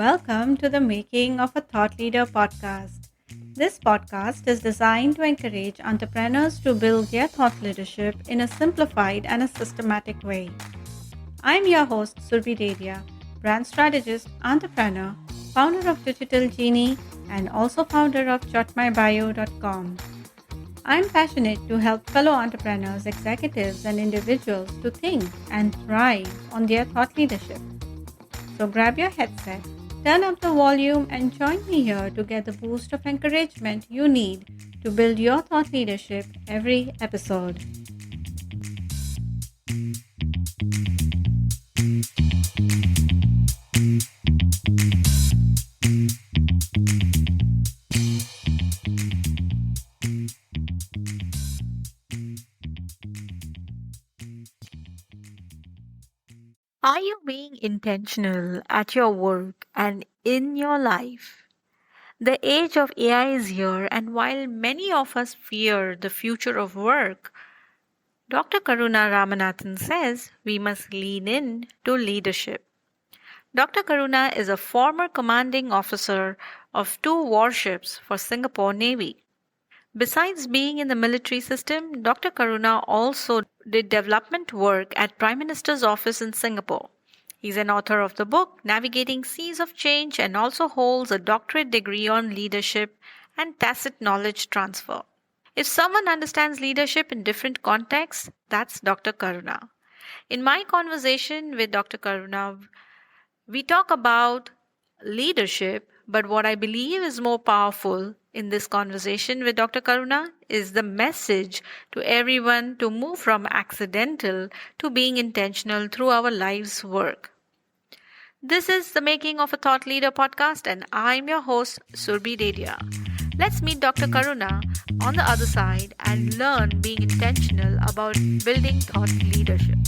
Welcome to the Making of a Thought Leader podcast. This podcast is designed to encourage entrepreneurs to build their thought leadership in a simplified and a systematic way. I'm your host, Surbhi Dedhia, brand strategist, entrepreneur, founder of Digital Genie, and also founder of jotmybio.com. I'm passionate to help fellow entrepreneurs, executives, and individuals to think and thrive on their thought leadership. So grab your headset, turn up the volume, and join me here to get the boost of encouragement you need to build your thought leadership every episode. Are you being intentional at your work and in your life? The age of AI is here, and while many of us fear the future of work, Dr. Karuna Ramanthan says we must lean in to leadership. Dr. Karuna is a former commanding officer of 2 warships for Singapore Navy. Besides being in the military system, Dr. Karuna also did development work at Prime Minister's office in Singapore. He's an author of the book Navigating Seas of Change and also holds a doctorate degree on leadership and tacit knowledge transfer. If someone understands leadership in different contexts, that's Dr. Karuna. In my conversation with Dr. Karuna, we talk about leadership, but what I believe is more powerful in this conversation with Dr. Karuna is the message to everyone to move from accidental to being intentional through our life's work. This is the Making of a Thought Leader podcast, and I'm your host, Surbhi Dedhia. Let's meet Dr. Karuna on the other side and learn being intentional about building thought leadership.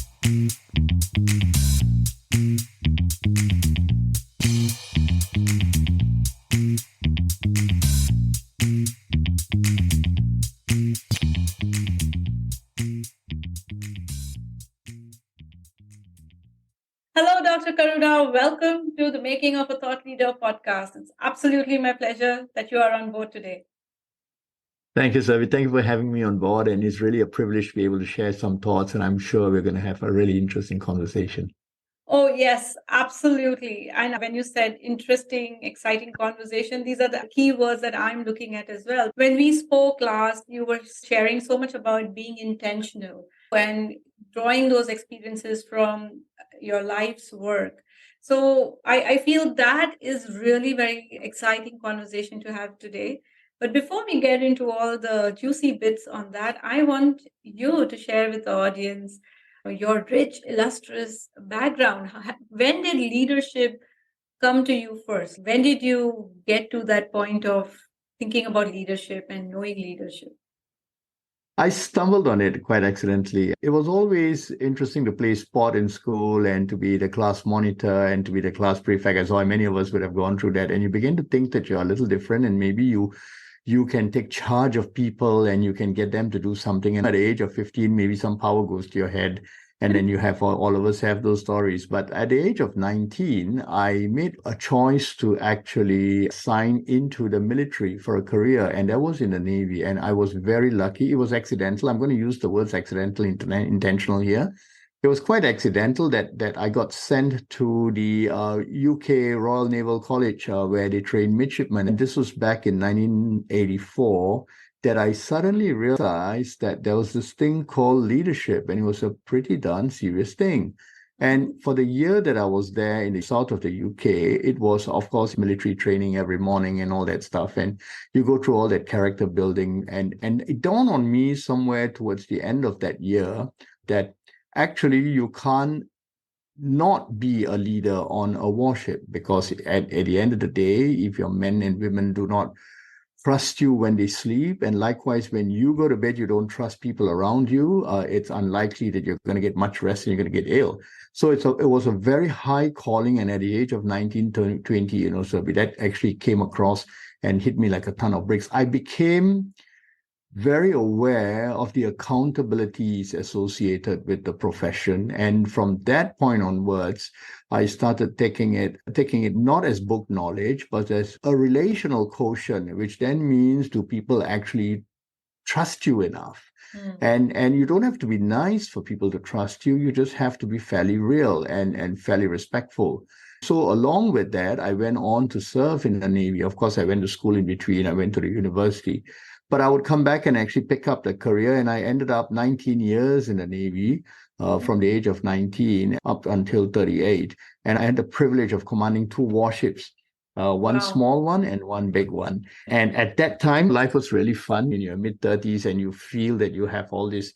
Hello, Dr. Karuna. Welcome to the Making of a Thought Leader podcast. It's absolutely my pleasure that you are on board today. Thank you, Surbhi. Thank you for having me on board. And it's really a privilege to be able to share some thoughts. And I'm sure we're going to have a really interesting conversation. Oh, yes, absolutely. And when you said interesting, exciting conversation, these are the key words that I'm looking at as well. When we spoke last, you were sharing so much about being intentional and drawing those experiences from your life's work. So I feel that is really very exciting conversation to have today. But before we get into all the juicy bits on that, I want you to share with the audience your rich, illustrious background. When did leadership come to you first? When did you get to that point of thinking about leadership and knowing leadership? I stumbled on it quite accidentally. It was always interesting to play sport in school and to be the class monitor and to be the class prefect, as all many of us would have gone through that. And you begin to think that you're a little different and maybe you can take charge of people and you can get them to do something. And at the age of 15, maybe some power goes to your head. And then you have all of us have those stories. But at the age of 19, I made a choice to actually sign into the military for a career. And that was in the Navy. And I was very lucky. It was accidental. I'm going to use the words accidental, intentional here. It was quite accidental that I got sent to the UK Royal Naval College where they train midshipmen. And this was back in 1984. That I suddenly realized that there was this thing called leadership, and it was a pretty darn serious thing. And for the year that I was there in the south of the UK, it was, of course, military training every morning and all that stuff. And you go through all that character building. And it dawned on me somewhere towards the end of that year that actually you can't not be a leader on a warship, because at the end of the day, if your men and women do not trust you when they sleep, and likewise when you go to bed you don't trust people around you, it's unlikely that you're going to get much rest and you're going to get ill. So it was a very high calling, and at the age of 19 to 20, so that actually came across and hit me like a ton of bricks. I became very aware of the accountabilities associated with the profession. And from that point onwards, I started taking it not as book knowledge, but as a relational quotient, which then means, do people actually trust you enough? And you don't have to be nice for people to trust you. You just have to be fairly real and fairly respectful. So along with that, I went on to serve in the Navy. Of course, I went to school in between. I went to the university. But I would come back and actually pick up the career. And I ended up 19 years in the Navy, from the age of 19 up until 38. And I had the privilege of commanding two warships. One small one and one big one. And at that time, life was really fun in your mid-30s, and you feel that you have all this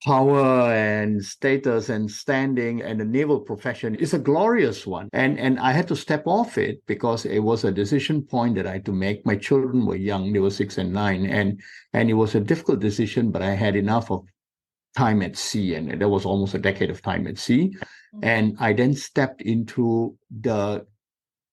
power and status and standing, and the naval profession is a glorious one. And I had to step off it because it was a decision point that I had to make. My children were young, they were 6 and 9, and it was a difficult decision, but I had enough of time at sea, and there was almost a decade of time at sea. And I then stepped into the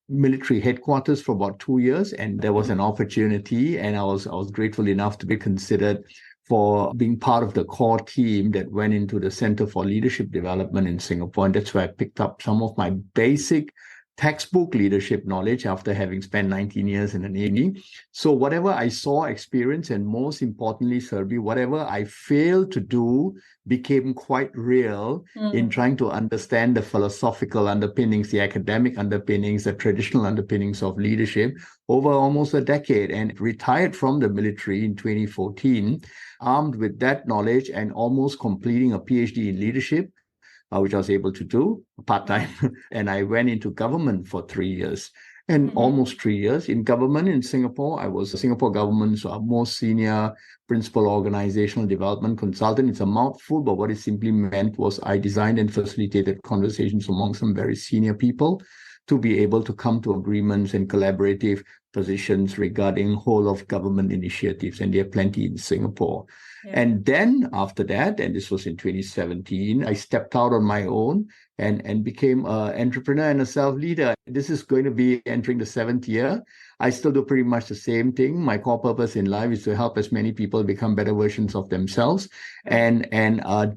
military headquarters for about 2 years, and there was an opportunity, and I was grateful enough to be considered for being part of the core team that went into the Center for Leadership Development in Singapore. And that's where I picked up some of my basic textbook leadership knowledge after having spent 19 years in the Navy. So whatever I saw, experienced, and most importantly, Surbhi, whatever I failed to do became quite real in trying to understand the philosophical underpinnings, the academic underpinnings, the traditional underpinnings of leadership over almost a decade, and retired from the military in 2014, armed with that knowledge and almost completing a PhD in leadership, which I was able to do part-time. And I went into government for 3 years, and almost 3 years in government in Singapore. I was Singapore government's most senior principal organizational development consultant. It's a mouthful, but what it simply meant was I designed and facilitated conversations among some very senior people to be able to come to agreements and collaborative positions regarding whole of government initiatives, and there are plenty in Singapore. And then after that, and this was in 2017, I stepped out on my own and became an entrepreneur and a self-leader. This is going to be entering the 7th year. I still do pretty much the same thing. My core purpose in life is to help as many people become better versions of themselves. And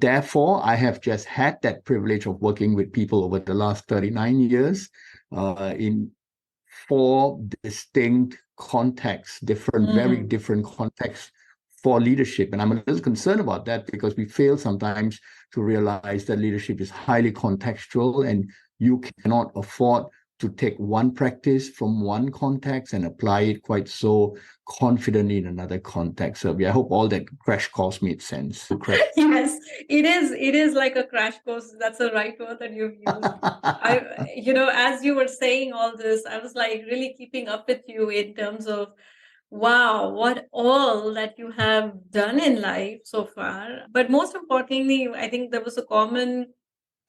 therefore, I have just had that privilege of working with people over the last 39 years in 4 distinct contexts, very different contexts for leadership. And I'm a little concerned about that because we fail sometimes to realize that leadership is highly contextual, and you cannot afford to take one practice from one context and apply it quite so confidently in another context. So I hope all that crash course made sense. Yes, it is. It is like a crash course. That's the right word that you've used. As you were saying all this, I was like really keeping up with you in terms of, wow, what all that you have done in life so far. But most importantly, I think there was a common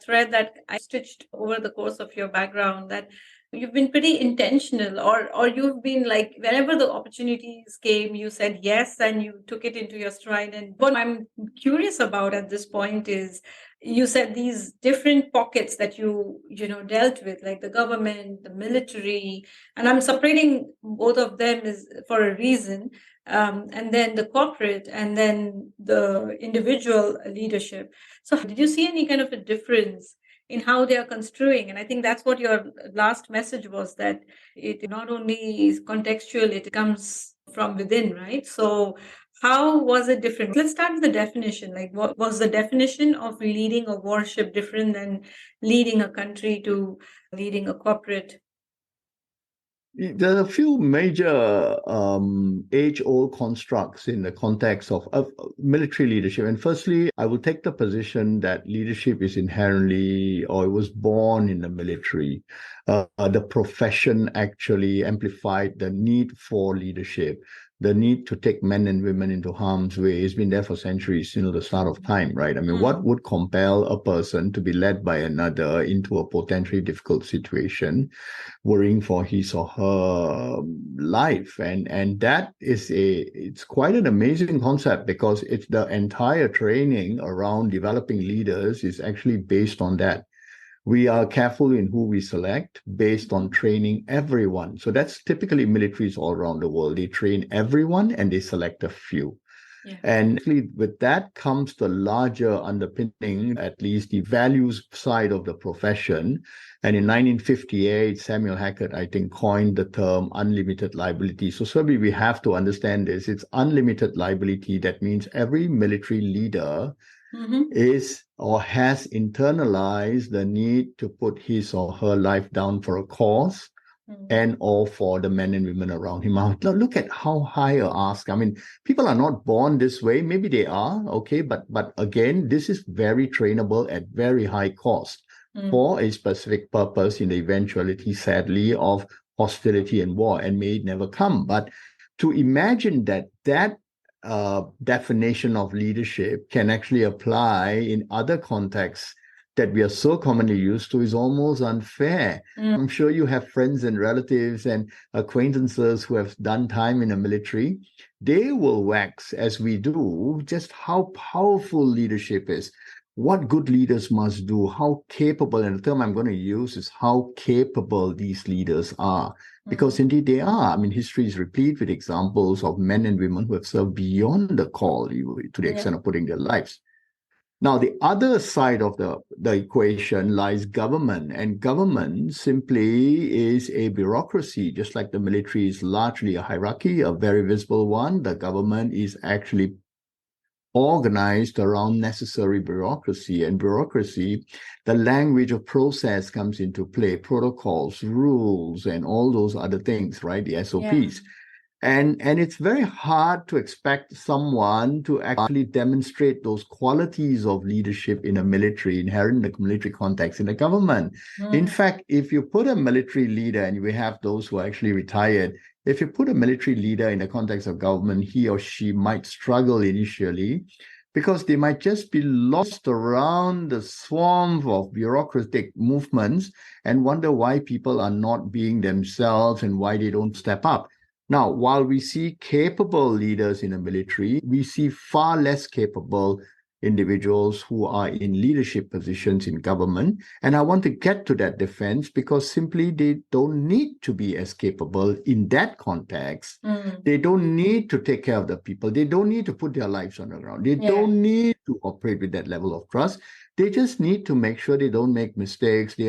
thread that I stitched over the course of your background, that you've been pretty intentional, or you've been like, whenever the opportunities came, you said yes and you took it into your stride. And what I'm curious about at this point is, you said these different pockets that you dealt with, like the government, the military, and I'm separating both of them is for a reason, and then the corporate, and then the individual leadership. So did you see any kind of a difference in how they are construing? And I think that's what your last message was, that it not only is contextual, it comes from within, right? So how was it different? Let's start with the definition. Like, what was the definition of leading a warship different than leading a country to leading a corporate? There are a few major age-old constructs in the context of military leadership. And firstly, I will take the position that leadership is inherently, or it was born in the military. The profession actually amplified the need for leadership. The need to take men and women into harm's way has been there for centuries, the start of time, right? I mean, what would compel a person to be led by another into a potentially difficult situation, worrying for his or her life? And that is it's quite an amazing concept, because it's the entire training around developing leaders is actually based on that. We are careful in who we select based on training everyone. So that's typically militaries all around the world. They train everyone and they select a few. Yeah. And actually, with that comes the larger underpinning, at least the values side of the profession. And in 1958, Samuel Hackett, I think, coined the term unlimited liability. So, Surbhi, we have to understand this. It's unlimited liability. That means every military leader is or has internalized the need to put his or her life down for a cause and or for the men and women around him. Look at how high a ask. I mean, people are not born this way. Maybe they are, okay, but again, this is very trainable at very high cost for a specific purpose in the eventuality, sadly, of hostility and war, and may it never come. But to imagine that definition of leadership can actually apply in other contexts that we are so commonly used to is almost unfair. I'm sure you have friends and relatives and acquaintances who have done time in the military. They will wax, as we do, just how powerful leadership is, what good leaders must do, how capable, and the term I'm going to use is how capable these leaders are. Because indeed they are. I mean, history is replete with examples of men and women who have served beyond the call to the extent of putting their lives. Now, the other side of the equation lies government, and government simply is a bureaucracy, just like the military is largely a hierarchy, a very visible one. The government is actually organized around necessary bureaucracy, and bureaucracy, the language of process comes into play, protocols, rules, and all those other things, right? The SOPs. And it's very hard to expect someone to actually demonstrate those qualities of leadership in a military, inherent in the military context, in the government. In fact, if you put a military leader, and we have those who are actually retired, if you put a military leader in the context of government, he or she might struggle initially because they might just be lost around the swarm of bureaucratic movements and wonder why people are not being themselves and why they don't step up. Now, while we see capable leaders in the military, we see far less capable individuals who are in leadership positions in government. And I want to get to that defense because simply they don't need to be as capable in that context. They don't need to take care of the people. They don't need to put their lives on the ground. They don't need to operate with that level of trust. They just need to make sure they don't make mistakes. They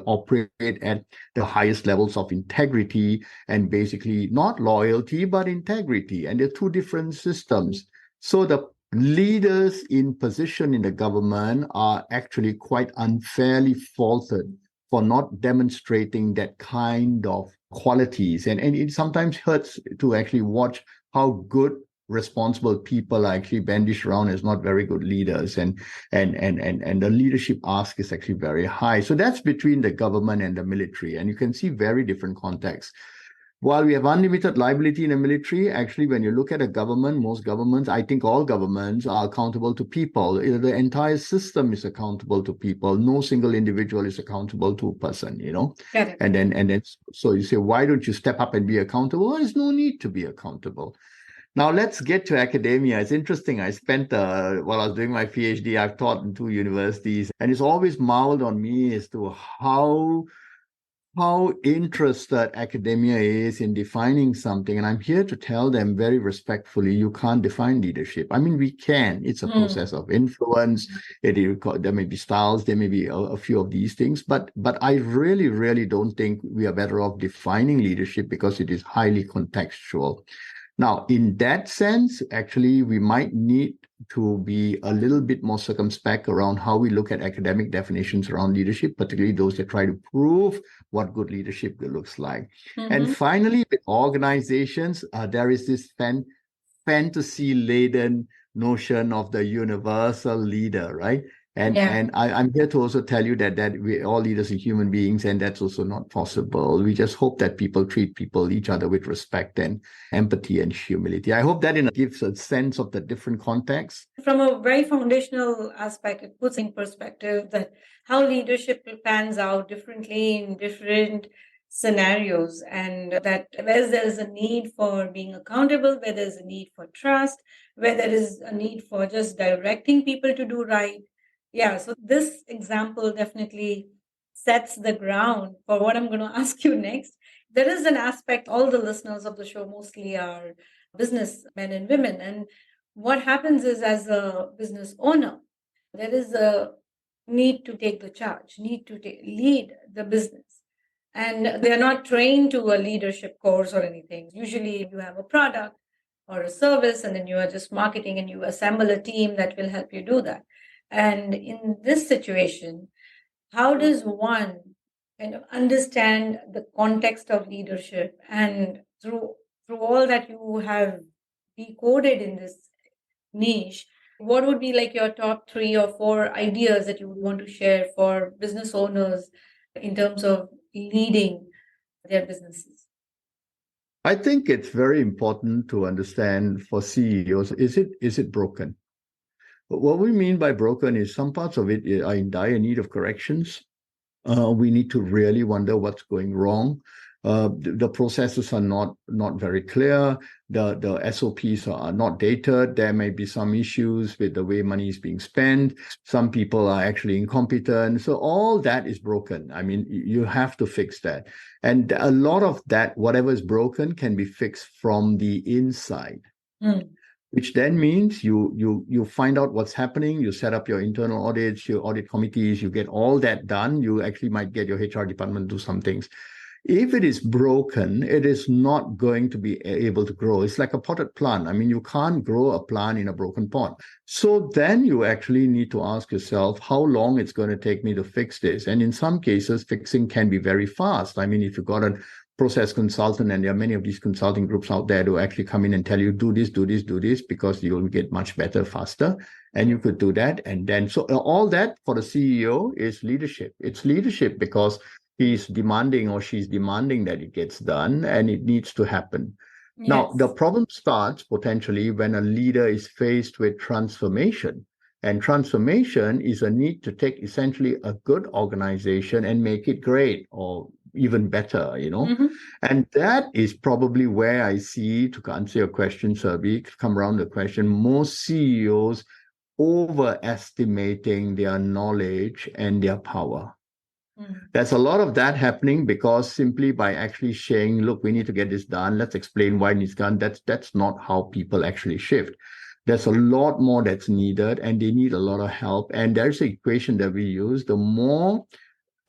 operate at the highest levels of integrity and basically not loyalty, but integrity. And they're two different systems. So the leaders in position in the government are actually quite unfairly faulted for not demonstrating that kind of qualities. And it sometimes hurts to actually watch how good responsible people are actually bandaged around as not very good leaders, and the leadership ask is actually very high. So that's between the government and the military, and you can see very different contexts. While we have unlimited liability in the military, actually, when you look at a government, most governments, I think all governments are accountable to people. The entire system is accountable to people. No single individual is accountable to a person, And then, so you say, why don't you step up and be accountable? Well, there's no need to be accountable. Now, let's get to academia. It's interesting. I spent, while I was doing my PhD, I've taught in 2 universities, and it's always marveled on me as to how interested academia is in defining something. And I'm here to tell them very respectfully, you can't define leadership. I mean, we can. It's a process of influence. There may be styles, there may be a few of these things, but I really, really don't think we are better off defining leadership because it is highly contextual. Now, in that sense, actually, we might need to be a little bit more circumspect around how we look at academic definitions around leadership, particularly those that try to prove what good leadership looks like. And finally, with organizations, there is this fantasy-laden notion of the universal leader, right? And I'm here to also tell you that we all leaders are human beings, and that's also not possible. We just hope that people treat each other with respect and empathy and humility. I hope that gives a sense of the different contexts. From a very foundational aspect, it puts in perspective that how leadership pans out differently in different scenarios, and that where there is a need for being accountable, where there's a need for trust, where there is a need for just directing people to do right, Yeah, so this example definitely sets the ground for what I'm going to ask you next. There is an aspect, all the listeners of the show mostly are businessmen and women. And what happens is, as a business owner, there is a need to take the charge, need to lead the business. And they're not trained to a leadership course or anything. Usually, you have a product or a service, and then you are just marketing and you assemble a team that will help you do that. And in this situation, how does one kind of understand the context of leadership, and through all that you have decoded in this niche, what would be like your top 3 or 4 ideas that you would want to share for business owners in terms of leading their businesses? I think it's very important to understand for CEOs, is it broken? But what we mean by broken is some parts of it are in dire need of corrections. We need to really wonder what's going wrong. The processes are not very clear. The SOPs are not dated. There may be some issues with the way money is being spent. Some people are actually incompetent. So all that is broken. I mean, you have to fix that. And a lot of that, whatever is broken, can be fixed from the inside. Which then means you find out what's happening, you set up your internal audits, your audit committees, you get all that done. You actually might get your HR department to do some things. If it is broken, it is not going to be able to grow. It's like a potted plant. I mean, you can't grow a plant in a broken pot. So then you actually need to ask yourself how long it's going to take me to fix this. And in some cases, fixing can be very fast. I mean, if you've got a process consultant, and there are many of these consulting groups out there who actually come in and tell you, do this, do this, do this, because you'll get much better faster. And you could do that. And then, so all that for the CEO is leadership. It's leadership because he's demanding or she's demanding that it gets done, and it needs to happen. Yes. Now, the problem starts potentially when a leader is faced with transformation. And transformation is a need to take essentially a good organization and make it great or even better, And that is probably where I see, to answer your question, Surbhi, come around the question, most CEOs overestimating their knowledge and their power. There's a lot of that happening because simply by actually saying, look, we need to get this done, let's explain why it's done, that's not how people actually shift. There's a lot more that's needed, and they need a lot of help. And there's an equation that we use. The more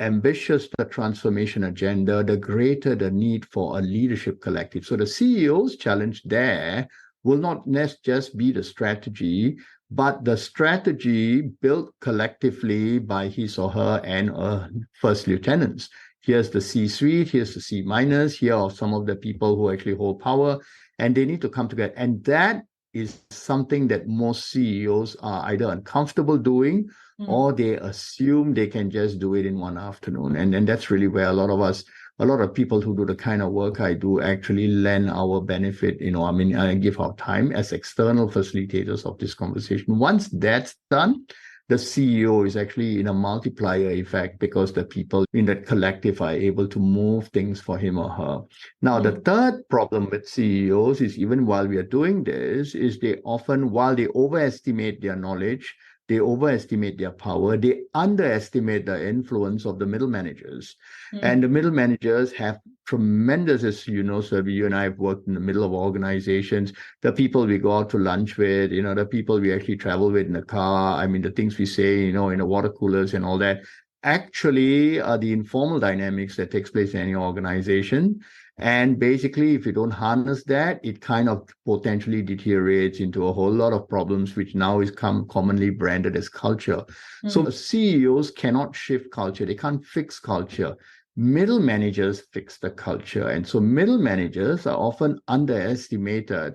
ambitious the transformation agenda, the greater the need for a leadership collective. So the CEO's challenge there will not just be the strategy, but the strategy built collectively by his or her and first lieutenants. Here's the C-suite, here's the C-minus, here are some of the people who actually hold power, and they need to come together. And that is something that most CEOs are either uncomfortable doing or they assume they can just do it in one afternoon. And that's really where a lot of people who do the kind of work I do actually lend our benefit, I give our time as external facilitators of this conversation. Once that's done, the CEO is actually in a multiplier effect because the people in that collective are able to move things for him or her. Now, the third problem with CEOs is, even while we are doing this, is they often, while they overestimate their knowledge, they overestimate their power, they underestimate the influence of the middle managers. And the middle managers have tremendous, as you know, Surbhi, you and I have worked in the middle of organizations, the people we go out to lunch with, the people we actually travel with in the car, I mean, the things we say, in the water coolers and all that, actually are the informal dynamics that takes place in any organization. And basically, if you don't harness that, it kind of potentially deteriorates into a whole lot of problems, which now is commonly branded as culture. So CEOs cannot shift culture. They can't fix culture. Middle managers fix the culture. And so middle managers are often underestimated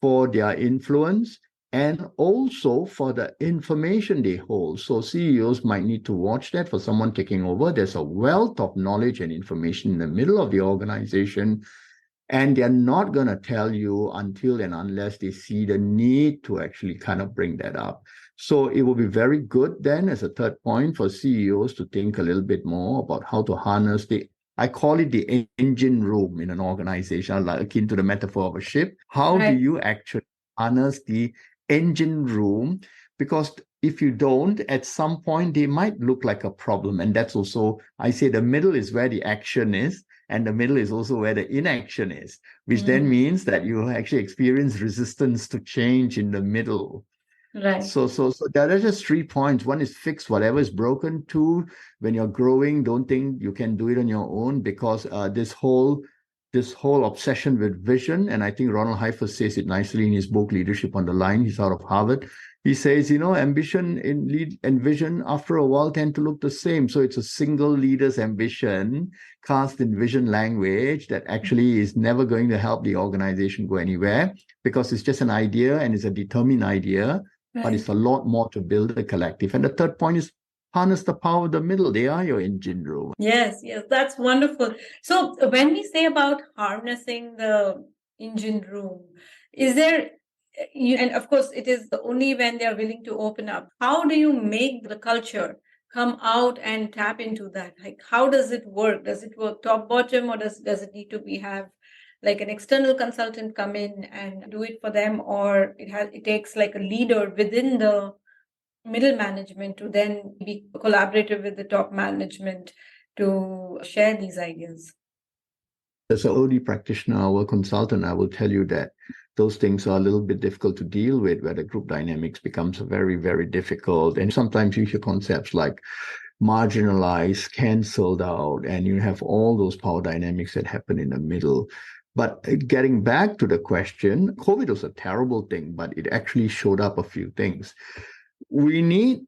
for their influence and also for the information they hold. So CEOs might need to watch that for someone taking over. There's a wealth of knowledge and information in the middle of the organization, and they're not going to tell you until and unless they see the need to actually kind of bring that up. So it will be very good then, as a third point, for CEOs to think a little bit more about how to harness I call it the engine room in an organization, like akin to the metaphor of a ship. How do you actually harness the engine room because if you don't, at some point, they might look like a problem. And that's also, I say the middle is where the action is, and the middle is also where the inaction is, which then means that you actually experience resistance to change in the middle. Right. So there are just 3 points. One is fix whatever is broken. Two, when you're growing, don't think you can do it on your own, because this whole obsession with vision, and I think Ronald Heifetz says it nicely in his book Leadership on the Line. He's out of Harvard. He says, ambition and vision after a while tend to look the same. So it's a single leader's ambition cast in vision language that actually is never going to help the organization go anywhere, because it's just an idea and it's a determined idea, but it's a lot more to build a collective. And the third point is harness the power of the middle. They are your engine room. Yes, that's wonderful. So when we say about harnessing the engine room, is there, and of course it is only when they're willing to open up, how do you make the culture come out and tap into that? Like, how does it work? Does it work top bottom, or does it need to have like an external consultant come in and do it for them, or it takes like a leader within the middle management to then be collaborative with the top management to share these ideas? As an OD practitioner or consultant, I will tell you that those things are a little bit difficult to deal with, where the group dynamics becomes very, very difficult. And sometimes you hear concepts like marginalized, canceled out, and you have all those power dynamics that happen in the middle. But getting back to the question, COVID was a terrible thing, but it actually showed up a few things. We need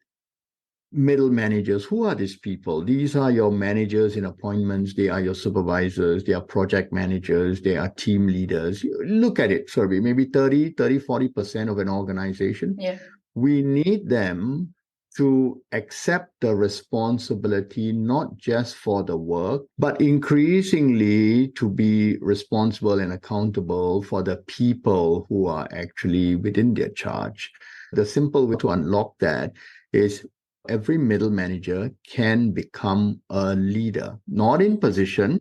middle managers. Who are these people? These are your managers in appointments. They are your supervisors. They are project managers. They are team leaders. Look at it, Surbhi, maybe 40% of an organization. Yeah. We need them to accept the responsibility, not just for the work, but increasingly to be responsible and accountable for the people who are actually within their charge. The simple way to unlock that is every middle manager can become a leader, not in position,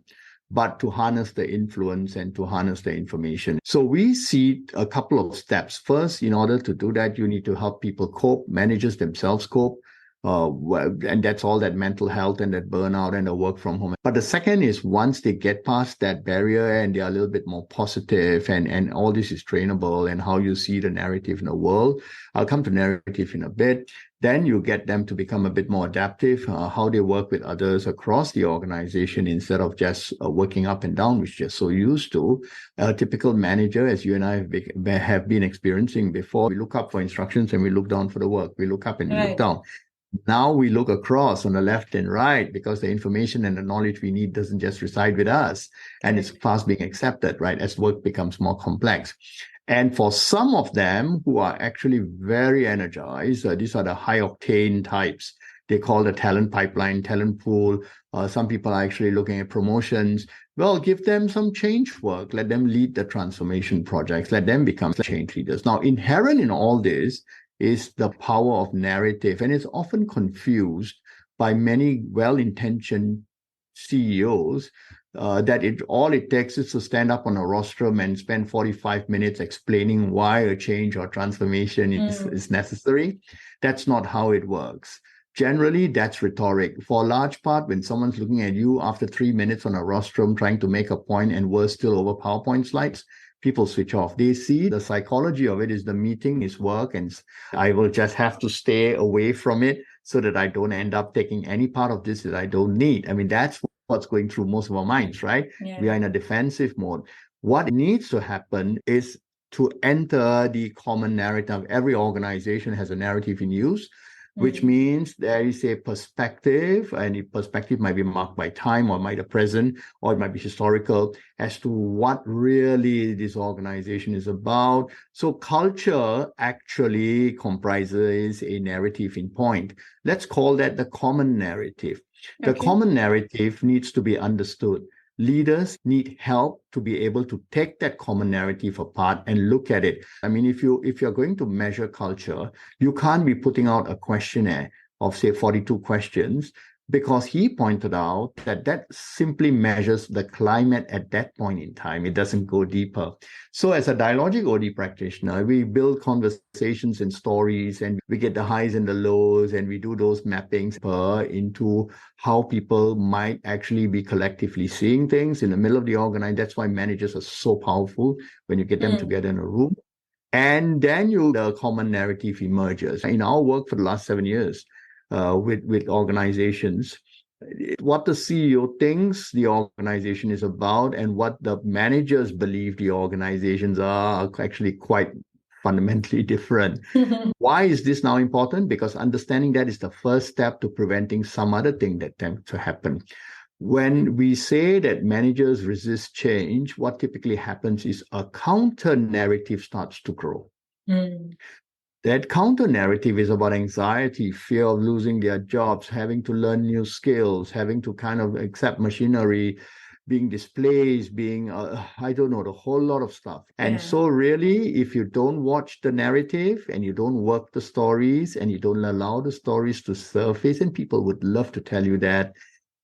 but to harness the influence and to harness the information. So we see a couple of steps. First, in order to do that, you need to help people cope, managers themselves cope. And that's all that mental health and that burnout and the work from home. But the second is once they get past that barrier and they're a little bit more positive, and all this is trainable, and how you see the narrative in the world. I'll come to narrative in a bit. Then you get them to become a bit more adaptive, how they work with others across the organization instead of just working up and down, which they're so used to. A typical manager, as you and I have been experiencing before, we look up for instructions and we look down for the work. We look up and we look down. Now we look across on the left and right, because the information and the knowledge we need doesn't just reside with us, and it's fast being accepted, right, as work becomes more complex. And for some of them who are actually very energized, these are the high octane types. They call the talent pipeline, talent pool. Some people are actually looking at promotions. Well, give them some change work. Let them lead the transformation projects. Let them become change leaders. Now, inherent in all this is the power of narrative, and it's often confused by many well-intentioned CEOs that all it takes is to stand up on a rostrum and spend 45 minutes explaining why a change or transformation is necessary. That's not how it works. Generally, that's rhetoric. For a large part, when someone's looking at you after 3 minutes on a rostrum trying to make a point and we're still over PowerPoint slides, people switch off. They see the psychology of it is the meeting is work, and I will just have to stay away from it so that I don't end up taking any part of this that I don't need. I mean, that's what's going through most of our minds, right? Yeah. We are in a defensive mode. What needs to happen is to enter the common narrative. Every organization has a narrative in use, which means there is a perspective, and the perspective might be marked by time, or might be present, or it might be historical, as to what really this organization is about. So culture actually comprises a narrative in point. Let's call that the common narrative. The common narrative needs to be understood. Leaders need help to be able to take that common narrative apart and look at it. I mean, if you're going to measure culture, you can't be putting out a questionnaire of, say, 42 questions because he pointed out that that simply measures the climate at that point in time. It doesn't go deeper. So as a dialogic OD practitioner, we build conversations and stories, and we get the highs and the lows, and we do those mappings into how people might actually be collectively seeing things in the middle of the organization. That's why managers are so powerful when you get them together in a room. And then the common narrative emerges. In our work for the last 7 years, with organizations, what the CEO thinks the organization is about and what the managers believe the organizations are actually quite fundamentally different. Why is this now important? Because understanding that is the first step to preventing some other thing that tends to happen. When we say that managers resist change, what typically happens is a counter narrative starts to grow. That counter narrative is about anxiety, fear of losing their jobs, having to learn new skills, having to kind of accept machinery, being displaced, being, I don't know, the whole lot of stuff. And so really, if you don't watch the narrative and you don't work the stories and you don't allow the stories to surface, and people would love to tell you that,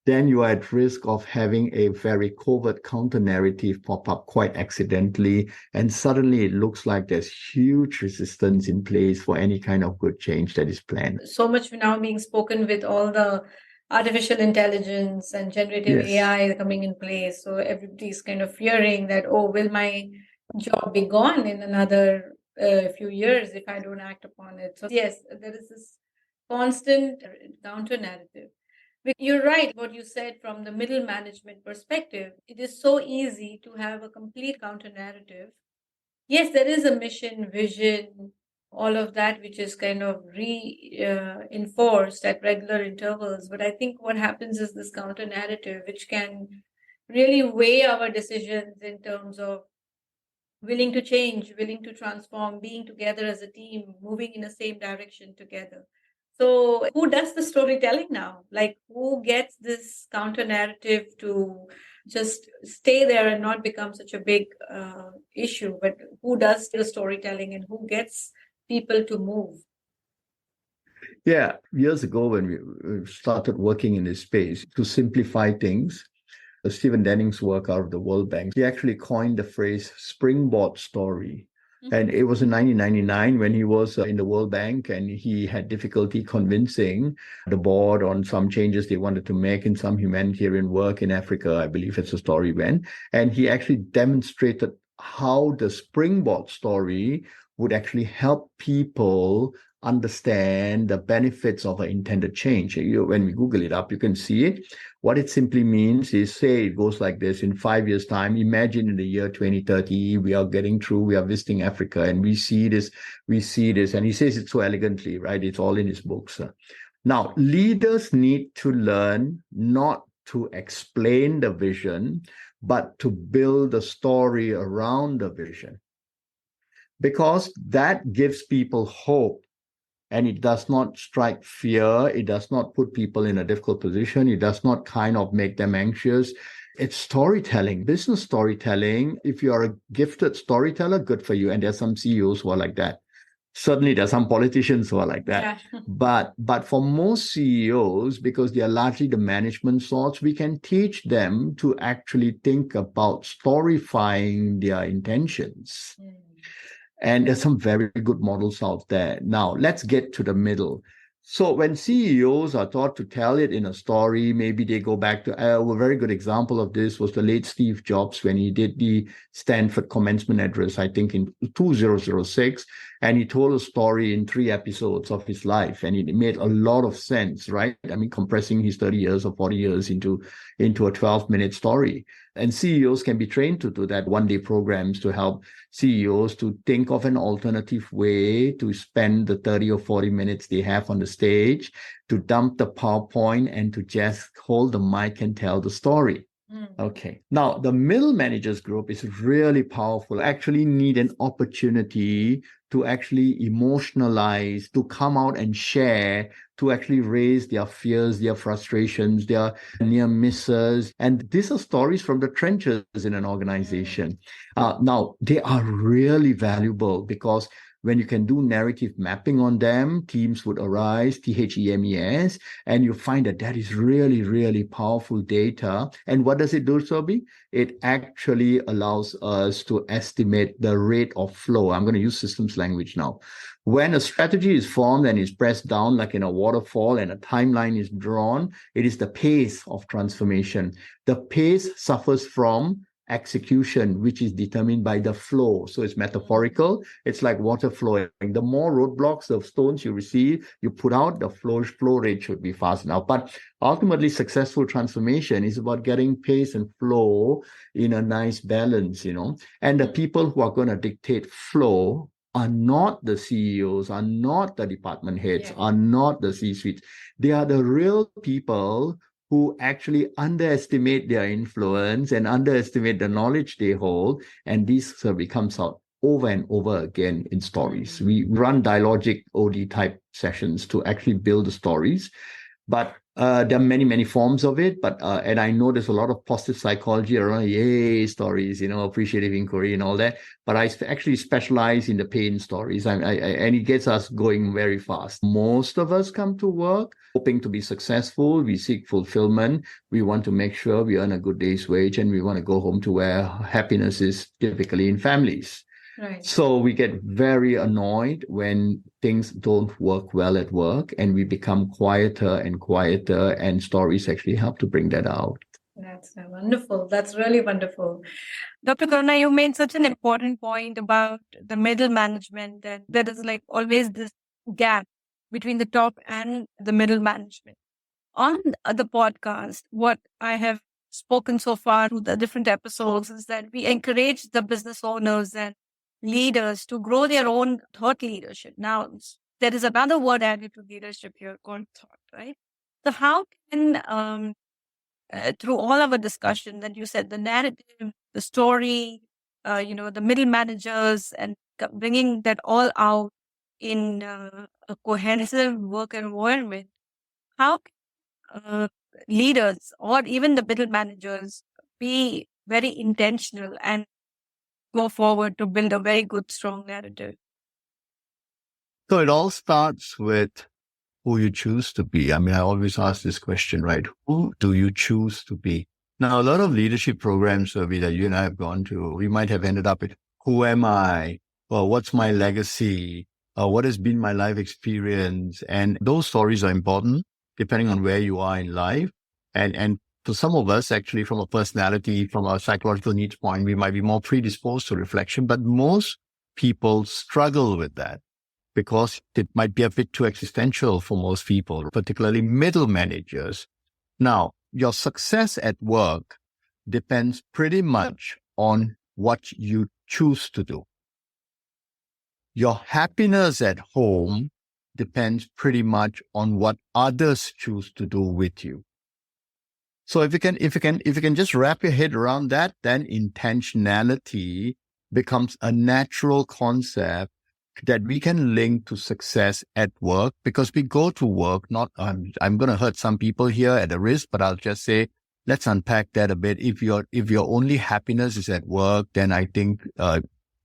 then you are at risk of having a very covert counter-narrative pop up quite accidentally. And suddenly it looks like there's huge resistance in place for any kind of good change that is planned. So much now being spoken with all the artificial intelligence and generative AI coming in place. So everybody's kind of fearing that, oh, will my job be gone in another few years if I don't act upon it? So yes, there is this constant counter-narrative. You're right, what you said from the middle management perspective. It is so easy to have a complete counter narrative. Yes, there is a mission, vision, all of that, which is kind of reinforced at regular intervals. But I think what happens is this counter narrative, which can really weigh our decisions in terms of willing to change, willing to transform, being together as a team, moving in the same direction together. So who does the storytelling now? Like, who gets this counter narrative to just stay there and not become such a big issue? But who does the storytelling and who gets people to move? Yeah, years ago when we started working in this space to simplify things, Stephen Denning's work out of the World Bank, he actually coined the phrase springboard story. And it was in 1999 when he was in the World Bank, and he had difficulty convincing the board on some changes they wanted to make in some humanitarian work in Africa. I believe it's the story went. And he actually demonstrated how the springboard story would actually help people understand the benefits of an intended change. When we Google it up, you can see it. What it simply means is, say it goes like this: in 5 years' time, imagine in the year 2030, we are visiting Africa, and we see this. And he says it so elegantly, right? It's all in his books. Now, leaders need to learn not to explain the vision, but to build a story around the vision, because that gives people hope. And it does not strike fear. It does not put people in a difficult position. It does not kind of make them anxious. It's storytelling, business storytelling. If you are a gifted storyteller, good for you. And there's some CEOs who are like that. Certainly, there's some politicians who are like that. Yeah. But for most CEOs, because they are largely the management sorts, we can teach them to actually think about storyfying their intentions. And there's some very good models out there. Now, let's get to the middle. So when CEOs are taught to tell it in a story, maybe they go back to a very good example of this was the late Steve Jobs when he did the Stanford commencement address, I think in 2006. And he told a story in 3 episodes of his life. And it made a lot of sense, right? I mean, compressing his 30 years or 40 years into a 12-minute story. And CEOs can be trained to do that one-day programs to help CEOs to think of an alternative way to spend the 30 or 40 minutes they have on the stage, to dump the PowerPoint and to just hold the mic and tell the story. Okay. Now, the middle managers group is really powerful, actually need an opportunity to actually emotionalize, to come out and share, to actually raise their fears, their frustrations, their near misses. And these are stories from the trenches in an organization. Now, they are really valuable because when you can do narrative mapping on them, themes would arise, THEMES, and you find that is really, really powerful data. And what does it do, Surbhi? It actually allows us to estimate the rate of flow. I'm going to use systems language now. When a strategy is formed and is pressed down like in a waterfall and a timeline is drawn, it is the pace of transformation. The pace suffers from execution, which is determined by the flow. So it's metaphorical. It's like water flowing. The more roadblocks of stones you receive, you put out, the flow rate should be fast enough. But ultimately, successful transformation is about getting pace and flow in a nice balance, And the people who are going to dictate flow are not the CEOs, are not the department heads, are not the C-suites. They are the real people who actually underestimate their influence and underestimate the knowledge they hold. And this survey comes out over and over again in stories. We run dialogic OD type sessions to actually build the stories. But there are many, many forms of it. But and I know there's a lot of positive psychology around stories, appreciative inquiry and all that. But I actually specialize in the pain stories, and it gets us going very fast. Most of us come to work hoping to be successful. We seek fulfillment. We want to make sure we earn a good day's wage, and we want to go home to where happiness is typically in families. Right. So we get very annoyed when things don't work well at work, and we become quieter and quieter, and stories actually help to bring that out. That's wonderful. That's really wonderful. Dr. Karuna, you made such an important point about the middle management, that there is like always this gap between the top and the middle management. On the podcast, what I have spoken so far through the different episodes is that we encourage the business owners and leaders to grow their own thought leadership. Now, there is another word added to leadership here called thought, right? So how can, through all of our discussion that you said, the narrative, the story, the middle managers, and bringing that all out in a cohesive work environment, how can leaders or even the middle managers be very intentional and go forward to build a very good, strong narrative? So it all starts with who you choose to be. I mean, I always ask this question, right? Who do you choose to be? Now, a lot of leadership programs, Surbhi, that you and I have gone to, we might have ended up with, who am I? Well, what's my legacy? What has been my life experience? And those stories are important depending on where you are in life. And for some of us, actually, from a personality, from a psychological needs point, we might be more predisposed to reflection, but most people struggle with that because it might be a bit too existential for most people, particularly middle managers. Now, your success at work depends pretty much on what you choose to do. Your happiness at home depends pretty much on what others choose to do with you. So if you can just wrap your head around that, then intentionality becomes a natural concept that we can link to success at work, because we go to work, not, I'm going to hurt some people here at a risk, but I'll just say, let's unpack that a bit. If your only happiness is at work, then I think,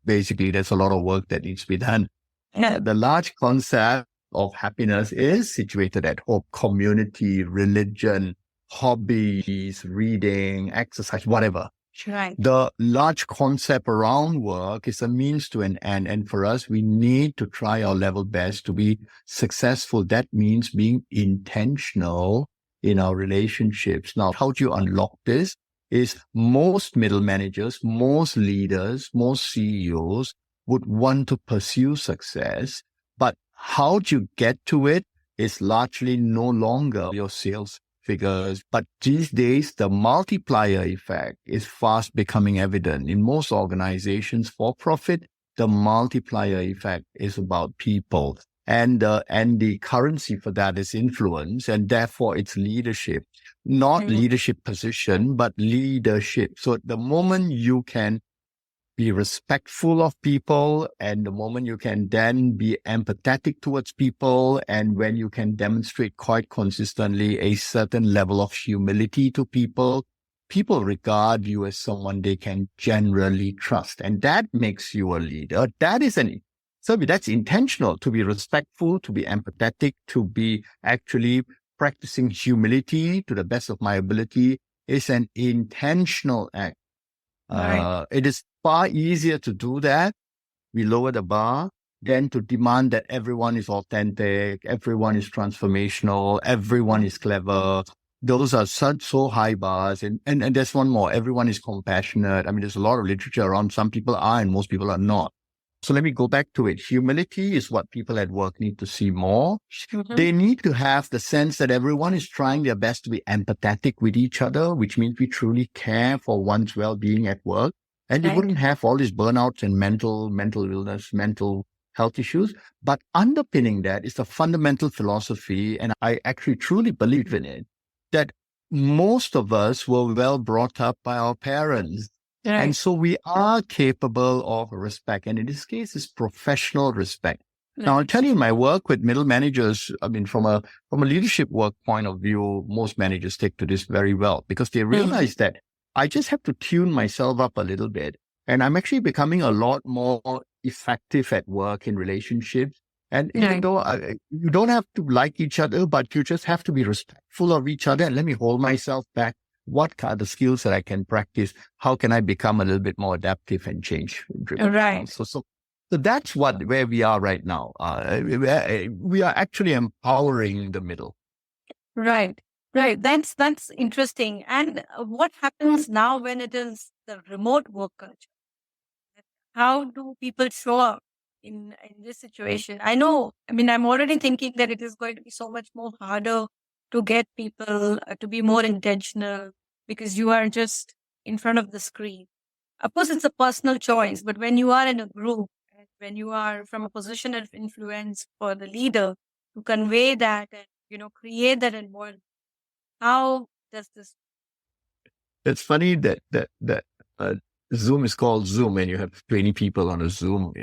basically there's a lot of work that needs to be done. The large concept of happiness is situated at home: community, religion, hobbies, reading, exercise, whatever. Right. The large concept around work is a means to an end. And for us, we need to try our level best to be successful. That means being intentional in our relationships. Now, how do you unlock this? Is most middle managers, most leaders, most CEOs would want to pursue success. But how do you get to it is largely no longer your sales figures. But these days, the multiplier effect is fast becoming evident. In most organizations for profit, the multiplier effect is about people. And the currency for that is influence, and therefore it's leadership. Not leadership position, but leadership. So the moment you can be respectful of people, and the moment you can then be empathetic towards people, and when you can demonstrate quite consistently a certain level of humility to people, people regard you as someone they can generally trust. And that makes you a leader. That is an So that's intentional, to be respectful, to be empathetic, to be actually practicing humility to the best of my ability is an intentional act. Right. It is far easier to do that. We lower the bar than to demand that everyone is authentic, everyone is transformational, everyone is clever. Those are so high bars. And there's one more. Everyone is compassionate. I mean, there's a lot of literature around. Some people are and most people are not. So let me go back to it. Humility is what people at work need to see more. Mhm. They need to have the sense that everyone is trying their best to be empathetic with each other, which means we truly care for one's well-being at work. And they Right. wouldn't have all these burnouts and mental illness, mental health issues. But underpinning that is a fundamental philosophy, and I actually truly believe in it, that most of us were well brought up by our parents. Right. And so we are capable of respect. And in this case, it's professional respect. Now, I'll tell you, my work with middle managers, I mean, from a leadership work point of view, most managers take to this very well because they realize that I just have to tune myself up a little bit. And I'm actually becoming a lot more effective at work in relationships. And even though you don't have to like each other, but you just have to be respectful of each other and let me hold myself back. What are the skills that I can practice? How can I become a little bit more adaptive and change driven? Right. So that's where we are right now. We are actually empowering the middle. Right. Right. That's interesting. And what happens now when it is the remote work culture? How do people show up in this situation? I know, I mean, I'm already thinking that it is going to be so much more harder to get people to be more intentional because you are just in front of the screen. Of course, it's a personal choice, but when you are in a group, and when you are from a position of influence for the leader to convey that and, create that environment, how does this? It's funny that Zoom is called Zoom and you have 20 people on a Zoom,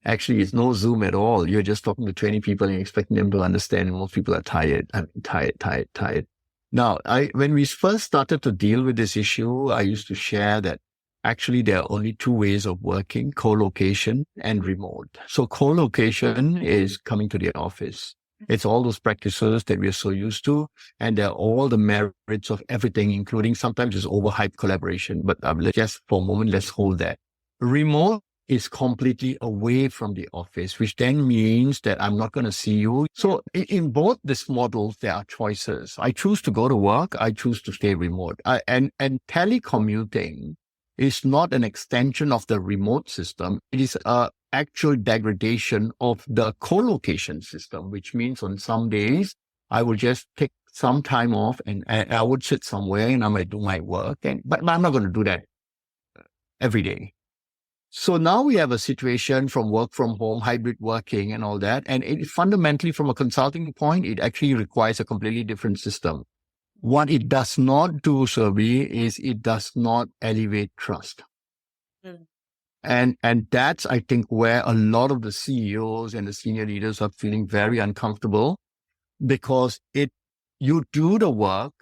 Actually, it's no Zoom at all. You're just talking to 20 people and expecting them to understand. And most people are tired. I'm tired. Now, when we first started to deal with this issue, I used to share that actually there are only two ways of working: co-location and remote. So co-location is coming to the office. It's all those practices that we're so used to. And they're all the merits of everything, including sometimes it's overhyped collaboration. But just for a moment, let's hold that. Remote is completely away from the office, which then means that I'm not going to see you. So in both these models, there are choices. I choose to go to work. I choose to stay remote. And telecommuting is not an extension of the remote system. It is a actual degradation of the co-location system, which means on some days I will just take some time off and I would sit somewhere and I might do my work. But I'm not going to do that every day. So now we have a situation from work from home, hybrid working and all that. And it fundamentally, from a consulting point, it actually requires a completely different system. What it does not do, Surbhi, is it does not elevate trust. And that's, I think, where a lot of the CEOs and the senior leaders are feeling very uncomfortable because you do the work.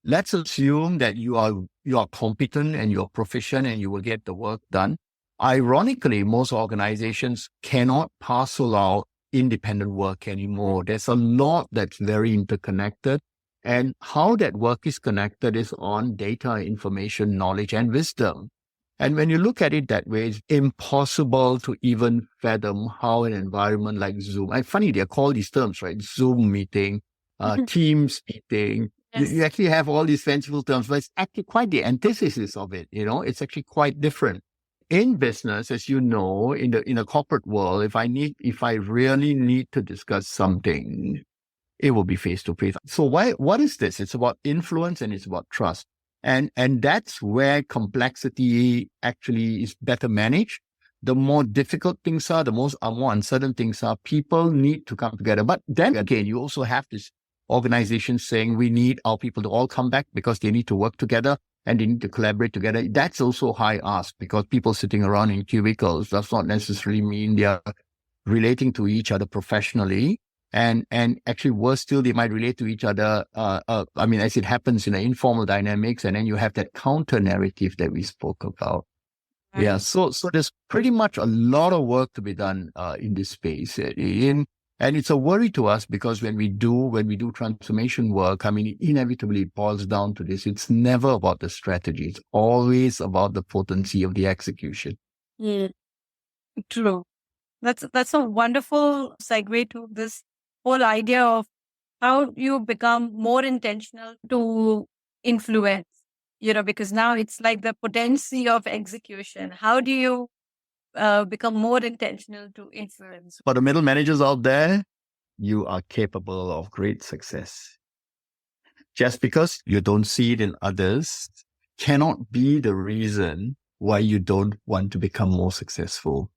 Let's assume that you are competent and you're proficient and you will get the work done. Ironically, most organizations cannot parcel out independent work anymore. There's a lot that's very interconnected. And how that work is connected is on data, information, knowledge, and wisdom. And when you look at it that way, it's impossible to even fathom how an environment like Zoom, and funny, they're called these terms, right? Zoom meeting, Teams meeting. Yes. You actually have all these fanciful terms, but it's actually quite the antithesis of it. It's actually quite different. In business, as you know, in the corporate world, if I really need to discuss something, it will be face to face. So what is this? It's about influence and it's about trust. And that's where complexity actually is better managed. The more difficult things are, the more uncertain things are, people need to come together. But then again, you also have this organization saying we need our people to all come back because they need to work together and they need to collaborate together. That's also high ask because people sitting around in cubicles does not necessarily mean they are relating to each other professionally. And actually worse still, they might relate to each other. As it happens in the informal dynamics, and then you have that counter narrative that we spoke about. Yeah, so there's pretty much a lot of work to be done in this space. And it's a worry to us because when we do transformation work, I mean, it inevitably boils down to this. It's never about the strategy. It's always about the potency of the execution. True. That's a wonderful segue to this whole idea of how you become more intentional to influence, because now it's like the potency of execution. How do you become more intentional to influence? For the middle managers out there, you are capable of great success. Just because you don't see it in others cannot be the reason why you don't want to become more successful.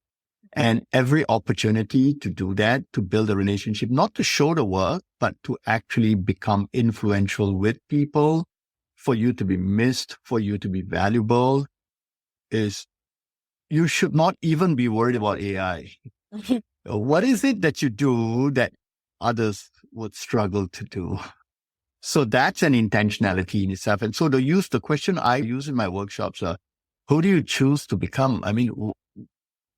And every opportunity to do that, to build a relationship, not to show the work, but to actually become influential with people, for you to be missed, for you to be valuable, is you should not even be worried about AI. What is it that you do that others would struggle to do? So that's an intentionality in itself. And so the question I use in my workshops are, who do you choose to become? I mean,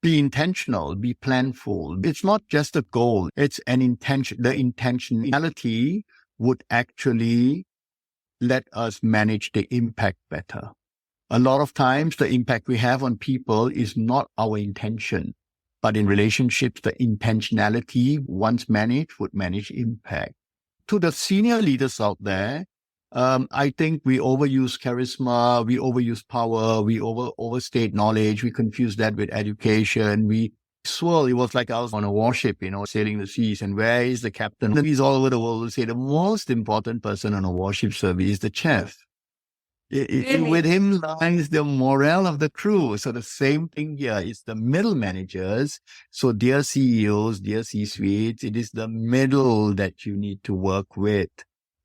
be intentional, be planful. It's not just a goal. It's an intention. The intentionality would actually let us manage the impact better. A lot of times the impact we have on people is not our intention, but in relationships, the intentionality once managed would manage impact. To the senior leaders out there, I think we overuse charisma, we overuse power, we overstate knowledge, we confuse that with education, we swirl. It was like I was on a warship, sailing the seas, and where is the captain? The seas all over the world will say the most important person on a warship service is the chef. With him lies the morale of the crew. So the same thing here is the middle managers. So dear CEOs, dear C-suites, it is the middle that you need to work with,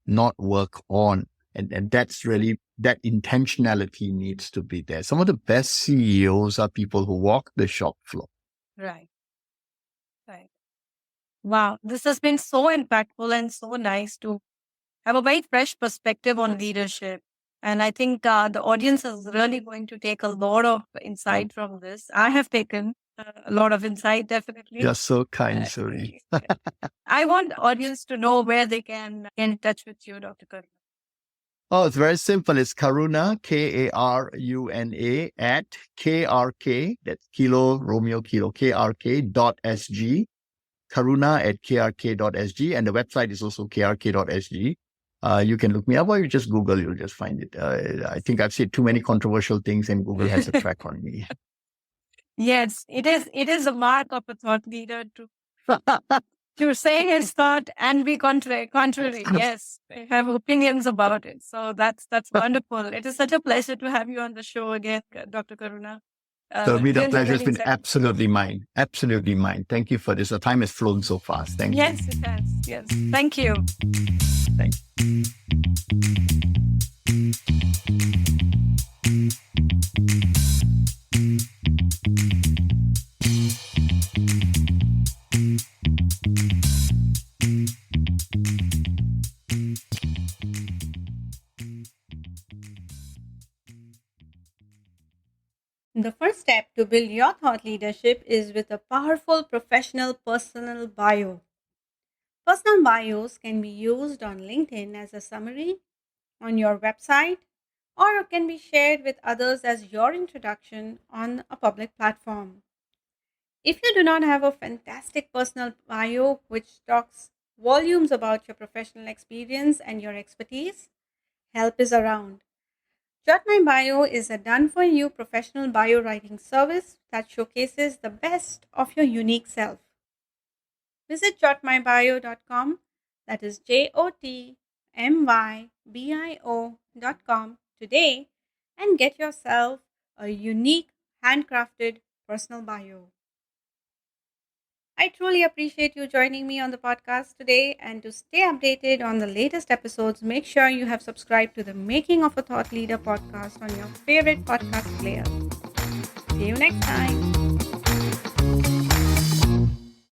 not work on. And that's really, that intentionality needs to be there. Some of the best CEOs are people who walk the shop floor. Right. Wow. This has been so impactful and so nice to have a very fresh perspective on leadership. And I think the audience is really going to take a lot of insight from this. I have taken a lot of insight, definitely. You're so kind, Surbhi. I want the audience to know where they can get in touch with you, Dr. Karuna. Oh, it's very simple. It's Karuna, Karuna at KRK, that's Kilo Romeo Kilo, KRK.SG. Karuna at krk.sg, and the website is also krk.sg. You can look me up, or you just Google, you'll just find it. I think I've said too many controversial things and Google has a track on me. Yes, it is a mark of a thought leader to say his thought and be contrary. Yes, I have opinions about it. So that's wonderful. It is such a pleasure to have you on the show again, Dr. Karuna. So the pleasure has been absolutely mine. Absolutely mine. Thank you for this. The time has flown so fast. Thank you. Yes, it has. Yes. Thank you. Thank you. The first step to build your thought leadership is with a powerful professional personal bio. Personal bios can be used on LinkedIn as a summary, on your website, or can be shared with others as your introduction on a public platform. If you do not have a fantastic personal bio which talks volumes about your professional experience and your expertise, help is around. Jot My Bio is a done-for-you professional bio writing service that showcases the best of your unique self. Visit jotmybio.com, that is jotmybio.com today, and get yourself a unique, handcrafted personal bio. I truly appreciate you joining me on the podcast today, and to stay updated on the latest episodes, make sure you have subscribed to the Making of a Thought Leader podcast on your favorite podcast player. See you next time.